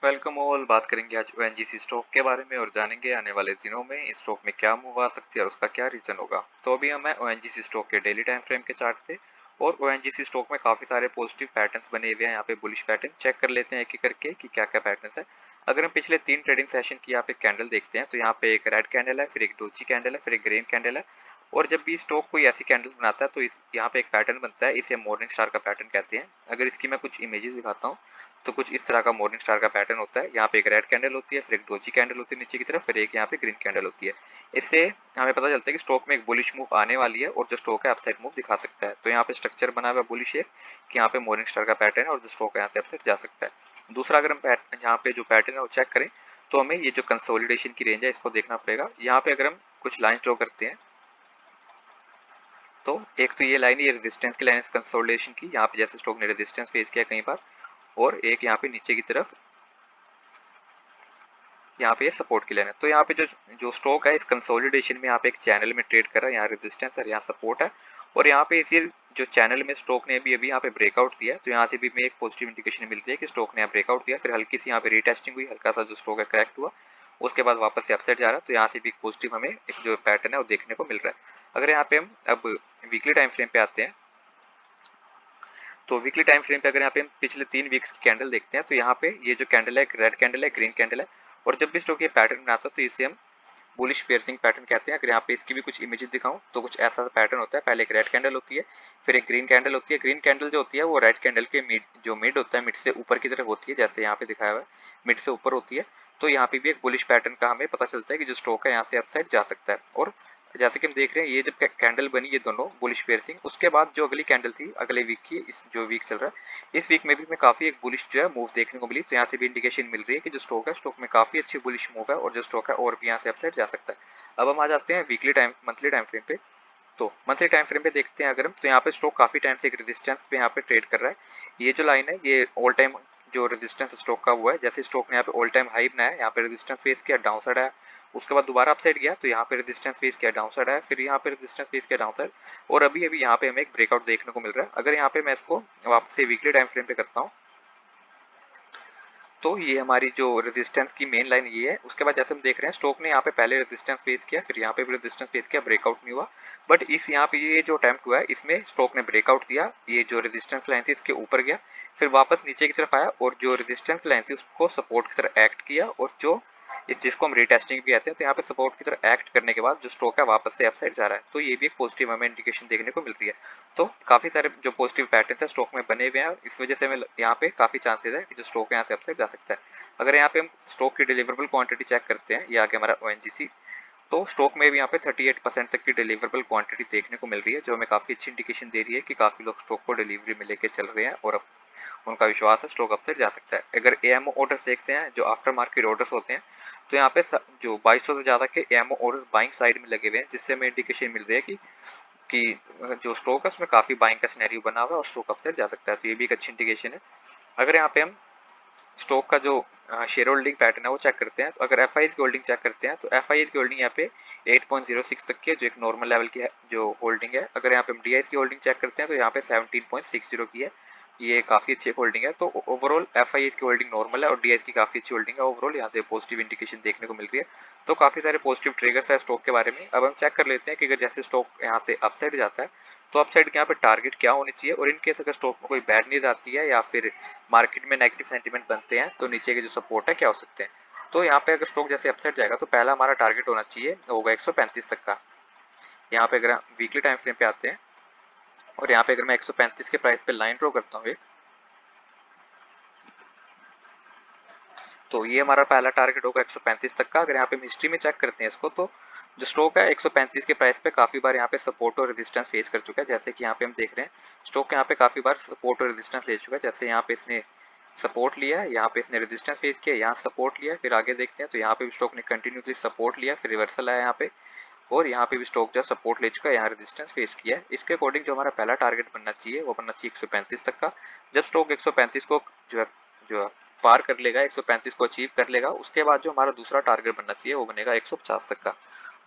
Welcome all. बात करेंगे आज ओएनजीसी स्टॉक के बारे में और जानेंगे आने वाले दिनों में इस स्टॉक में क्या मूव आ सकती है और उसका क्या रीजन होगा। तो अभी हम हैं ओएनजीसी स्टॉक के डेली टाइम फ्रेम के चार्ट पे और ओएनजीसी स्टॉक में काफी सारे पॉजिटिव पैटर्न्स बने हुए हैं। यहाँ पे बुलिश पैटर्न चेक कर लेते हैं एक एक करके कि क्या क्या पैटर्न्स है। अगर हम पिछले 3 ट्रेडिंग सेशन की यहाँ पे कैंडल देखते हैं तो यहाँ पे एक रेड कैंडल है, फिर एक डोजी कैंडल है, फिर एक ग्रीन कैंडल है। और जब भी स्टॉक कोई ऐसी कैंडल बनाता है तो यहाँ पे एक पैटर्न बनता है, इसे मॉर्निंग स्टार का पैटर्न कहते हैं। अगर इसकी मैं कुछ इमेजेस दिखाता हूँ तो कुछ इस तरह का मॉर्निंग स्टार का पैटर्न होता है। यहाँ पे एक रेड कैंडल होती है, फिर एक डोजी कैंडल होती है नीचे की तरफ, फिर एक यहाँ पे ग्रीन कैंडल होती है। इससे हमें पता चलता है कि स्टॉक में एक बुलिश मूव आने वाली है और जो स्टॉक है अपसाइड मूव दिखा सकता है। तो यहाँ पे स्ट्रक्चर बना हुआ है बुलिश है कि यहाँ पे मॉर्निंग स्टार का पैटर्न है और जो स्टॉक है यहाँ से अपसाइड जा सकता है। दूसरा, अगर हम यहाँ पे जो पैटर्न है वो चेक करें तो हमें ये जो कंसोलिडेशन की रेंज है इसको देखना पड़ेगा। यहाँ पे अगर हम कुछ लाइन ड्रॉ करते हैं तो एक तो ये लाइन, ये रेजिस्टेंस की लाइन कंसोलिडेशन की, यहाँ पे जैसे स्टॉक ने रेजिस्टेंस फेस किया कई बार, और एक यहाँ पे नीचे की तरफ यहाँ पे ये सपोर्ट की लाइन है। तो यहाँ पे जो जो स्टॉक है इस कंसोलिडेशन में यहाँ पे एक चैनल में ट्रेड कर रहा है, यहाँ रेजिस्टेंस है, यहाँ सपोर्ट है, और यहाँ पे इसी जो चैनल में स्टॉक ने अभी अभी यहाँ पे ब्रेकआउट दिया है। तो यहाँ से भी हमें एक पॉजिटिव इंडिकेशन मिलती है कि स्टॉक ने यहाँ ब्रेकआउट दिया, फिर हल्की सी यहाँ पे रीटेस्टिंग हुई, हल्का सा जो स्टॉक है करेक्ट हुआ, उसके बाद वापस से अपसाइड जा रहा है। तो यहाँ से भी एक पॉजिटिव हमें एक जो पैटर्न है वो देखने को मिल रहा है। अगर यहाँ पे हम अब वीकली टाइम फ्रेम पे आते हैं तो वीकली टाइम फ्रेम पे अगर यहाँ पे हम पिछले 3 वीक्स की कैंडल देखते हैं तो यहाँ पे ये जो कैंडल है एक रेड कैंडल है, ग्रीन कैंडल है, और जब भी स्टॉक ये पैटर्न बनाता है तो इसे हम बुलिश पेयर्सिंग पैटर्न कहते हैं। अगर यहाँ पे इसकी भी कुछ इमेजेस दिखाऊं तो कुछ ऐसा पैटर्न होता है, पहले एक रेड कैंडल होती है, फिर एक ग्रीन कैंडल होती है। ग्रीन कैंडल जो होती है वो रेड कैंडल के मिड होता है, मिड से ऊपर की तरफ होती है, जैसे यहाँ पे दिखाया हुआ है मिड से ऊपर होती है। तो यहाँ पे भी एक बुलिश पैटर्न का हमें पता चलता है कि जो स्टॉक है यहाँ से अपसाइड जा सकता है। और जैसे कि हम देख रहे हैं ये जब कैंडल बनी ये दोनों बुलिश पेयर्सिंग, उसके बाद जो अगली कैंडल थी अगले वीक की, इस जो वीक चल रहा है इस वीक में भी हमें काफी एक बुलिश जो है मूव देखने को मिली। तो यहाँ से भी इंडिकेशन मिल रही है कि जो स्टॉक है स्टॉक में काफी अच्छी बुलिश मूव है और जो स्टॉक है और भी यहाँ से अपसाइड जा सकता है। अब हम आ जाते हैं मंथली टाइम फ्रेम पे। तो मंथली टाइम फ्रेम पे देखते हैं अगर हम, तो यहाँ पे स्टॉक काफी टाइम से एक रेजिस्टेंस पे यहाँ पे ट्रेड कर रहा है। ये जो लाइन है ये ऑल टाइम जो रेजिस्टेंस स्टॉक का हुआ है, जैसे स्टॉक ने यहाँ पे ऑल टाइम हाई बनाया, यहाँ पे रेजिस्टेंस फेस किया, डाउन साइड आया, उसके बाद दोबारा अपसाइड गया, तो यहाँ पे रेजिस्टेंस फेस किया, डाउन साइड आया, फिर यहाँ पे रेजिस्टेंस फेस किया, डाउन साइड, और अभी अभी यहाँ पे हमें एक ब्रेकआउट देखने को मिल रहा है। अगर यहाँ पे मैं इसको वापस से वीकली टाइम फ्रेम पे करता हूँ तो ये हमारी जो रेजिस्टेंस की मेन लाइन ये है। उसके बाद जैसे हम देख रहे हैं स्टॉक ने यहाँ पे पहले रेजिस्टेंस फेस किया, फिर यहाँ पे भी रेजिस्टेंस फेस किया, ब्रेकआउट नहीं हुआ, बट इस यहाँ पे ये जो अटेम्प्ट हुआ है इसमें स्टॉक ने ब्रेकआउट दिया, ये जो रेजिस्टेंस लाइन थी इसके ऊपर गया, फिर वापस नीचे की तरफ आया और जो रेजिस्टेंस लाइन थी उसको सपोर्ट की तरह एक्ट किया, और जो इस जिसको हम रीटेस्टिंग भी कहते हैं, तो यहाँ पे सपोर्ट की तरह एक्ट करने के बाद जो स्टॉक है वापस से अपसाइड जा रहा है। तो ये भी एक पॉजिटिव हमें इंडिकेशन देखने को मिल रही है। तो काफी सारे जो पॉजिटिव पैटर्न है स्टॉक में बने हुए हैं, इस वजह से हमें यहाँ पे काफी चांसेस है कि जो स्टॉक है यहाँ से अपसाइड जा सकता है। अगर यहाँ पे हम स्टॉक की डिलीवरेबल क्वांटिटी चेक करते हैं, ये आगे हमारा ओएनजीसी, तो स्टॉक में भी यहाँ पे 38% तक की डिलीवरेबल क्वांटिटी देखने को मिल रही है, जो हमें काफी अच्छी इंडिकेशन दे रही है कि काफी लोग स्टॉक को डिलीवरी में लेके चल रहे हैं और अब उनका विश्वास है स्टॉक अपसाइड जा सकता है। अगर एएमओ ऑर्डर्स देखते हैं जो आफ्टर मार्केट ऑर्डर्स होते हैं, तो यहाँ पे जो 2200 से ज्यादा के एएमओ ऑर्डर बाइंग साइड में लगे हुए हैं, जिससे हमें इंडिकेशन मिल रही है कि जो स्टॉक है उसमें काफी बाइंग का सिनेरियो बना हुआ है और स्टॉक अपसाइड जा सकता है। तो ये भी एक अच्छी इंडिकेशन है। अगर यहाँ पे हम स्टॉक का जो शेयर होल्डिंग पैटर्न है वो चेक करते हैं, तो अगर एफ की होल्डिंग चेक करते हैं तो एफ की होल्डिंग यहाँ पे 8.06 तक की है, जो एक नॉर्मल लेवल की है जो होल्डिंग है। अगर यहाँ पे हम डी की होल्डिंग चेक करते हैं तो यहाँ पे 17.60 की है, ये काफी अच्छी होल्डिंग है। तो ओवरऑल एफ की होल्डिंग नॉर्मल है और डी की काफी अच्छी होल्डिंग है। ओवरऑल यहाँ से पॉजिटिव इंडिकेशन देखने को मिल रही है। तो काफी सारे पॉजिटिव ट्रिगर्स है स्टॉक के बारे में। अब हम चेक कर लेते हैं कि अगर जैसे स्टॉक यहाँ से अपसाइड जाता है तो अपसाइड के यहाँ पे टारगेट क्या होनी चाहिए, और इन केस अगर स्टॉक में कोई बैड न्यूज आती है या फिर मार्केट में नेगेटिव सेंटीमेंट बनते हैं तो नीचे के जो सपोर्ट है क्या हो सकते हैं। तो यहाँ पे अगर स्टॉक जैसे अपसाइड जाएगा तो पहला हमारा टारगेट होना चाहिए होगा 135 तक का। यहाँ पे अगर वीकली टाइम फ्रेम पे आते हैं और यहाँ पे अगर मैं 135 के प्राइस पे लाइन ड्रॉ करता हूँ, तो ये हमारा पहला टारगेट होगा 135 तक का। अगर यहाँ पे हम हिस्ट्री में चेक करते हैं इसको, तो जो स्टॉक है 135 के प्राइस पे काफी बार यहाँ पे सपोर्ट और रेजिस्टेंस फेस कर चुका है। जैसे कि यहाँ पे हम देख रहे हैं स्टॉक यहाँ पे काफी बार सपोर्ट और रेजिस्टेंस ले चुका है। जैसे यहाँ पे इसने सपोर्ट लिया है, यहाँ पे इसने रेजिस्टेंस फेस किया, यहाँ सपोर्ट लिया, फिर आगे देखते हैं तो यहाँ पे भी स्टॉक ने कंटिन्यूसली सपोर्ट लिया, फिर रिवर्सल आया यहाँ पे, और यहाँ पे भी स्टॉक जो सपोर्ट ले चुका है, यहाँ रेजिस्टेंस फेस किया है। इसके अकॉर्डिंग जो हमारा पहला टारगेट बनना चाहिए वो बनना चाहिए 135 तक का। जब स्टॉक 135 को जो है जो पार कर लेगा, 135 को अचीव कर लेगा, उसके बाद जो हमारा दूसरा टारगेट बनना चाहिए वो बनेगा 150 तक का।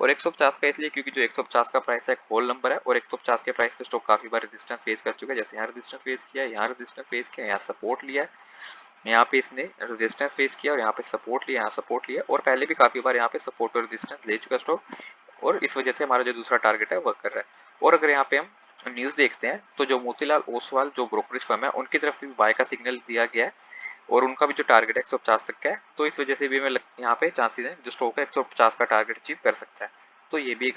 और 150 का इसलिए क्योंकि जो 150 का प्राइस है एक होल नंबर है, और 150 के प्राइस पे स्टॉक काफी बार रेजिस्टेंस फेस कर चुका है। जैसे यहाँ रेजिस्टेंस फेस किया, यहाँ रेजिस्टेंस फेस किया, यहाँ सपोर्ट लिया है, यहाँ पे इसने रेजिस्टेंस फेस किया और यहाँ पे सपोर्ट लिया, यहाँ सपोर्ट लिया, और पहले भी काफी बार यहाँ पे सपोर्ट और रेजिस्टेंस ले चुका स्टॉक, और इस वजह से हमारा जो दूसरा टारगेट है वर्क कर रहा है। और अगर यहाँ पे हम न्यूज देखते हैं तो जो मोतीलाल ओसवाल जो ब्रोकरेज फर्म है उनकी तरफ से भी बाय का सिग्नल दिया गया है, और उनका भी जो टारगेट है 150 तक का है, तो इस वजह से भी हमें यहाँ पे चांसेस है जो स्टॉक है 150 का टारगेट अचीव कर सकता है। तो ये भी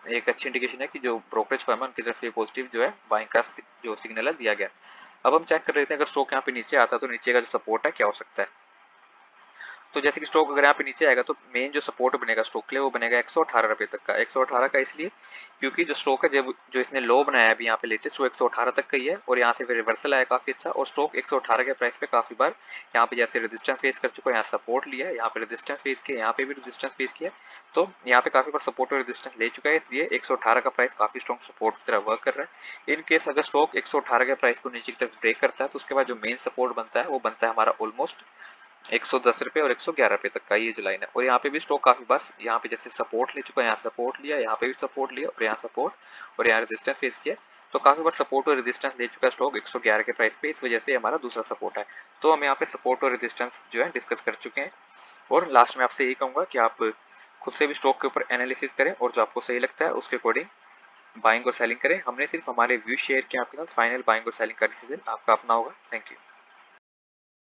एक अच्छी इंडिकेशन है कि जो ब्रोकरेज फर्म है उनकी तरफ से पॉजिटिव जो है बाइंग का जो सिग्नल है दिया गया। अब हम चेक कर रहे थे अगर स्टॉक यहाँ पे नीचे आता है तो नीचे का जो सपोर्ट है क्या हो सकता है। तो जैसे कि स्टॉक अगर यहाँ पे नीचे आएगा तो मेन जो सपोर्ट बनेगा स्टॉक के लिए वो बनेगा 118 रुपए तक का। 118 का इसलिए क्योंकि जो स्टॉक है जब जो इसने लो बनाया है अभी यहाँ पे लेटेस्ट वो 118 तक का ही है, और यहाँ से फिर रिवर्सल आया काफी अच्छा, और स्टॉक 118 के प्राइस पे काफी बार यहाँ पे जैसे रेजिस्टेंस फेस कर चुका है, यहाँ सपोर्ट लिया, यहाँ पे रेजिस्टेंस फेस किया, यहाँ पे भी रेजिस्टेंस फेस किया, तो यहाँ पे काफी बार सपोर्ट और रेजिस्टेंस ले चुका है, इसलिए 118 का प्राइस काफी स्ट्रॉन्ग सपोर्ट की तरह वर्क कर रहा है। इन केस अगर स्टॉक 118 के प्राइस को नीचे की तरफ ब्रेक करता है तो उसके बाद जो मेन सपोर्ट बनता है वो बनता है हमारा ऑलमोस्ट 110 रुपए और 111 रुपए तक का ये जो लाइन है। और यहाँ पे भी स्टॉक काफी बार यहाँ पे जैसे सपोर्ट ले चुका है, यहाँ सपोर्ट लिया, यहाँ पे भी सपोर्ट लिया, और यहाँ सपोर्ट और यहाँ रेजिस्टेंस फेस किया, तो काफी बार सपोर्ट और रेजिस्टेंस ले चुका है स्टॉक 111 के प्राइस पे, इस वजह से हमारा दूसरा सपोर्ट है। तो हम यहाँ पे सपोर्ट और रेजिस्टेंस जो है डिस्कस कर चुके हैं, और लास्ट में आपसे यही कहूंगा कि आप खुद से भी स्टॉक के ऊपर एनालिसिस करें और जो आपको सही लगता है उसके अकॉर्डिंग बाइंग और सेलिंग करें। हमने सिर्फ हमारे व्यू शेयर किया आपके साथ, फाइनल बाइंग और सेलिंग का डिसीजन आपका अपना होगा। Thank you.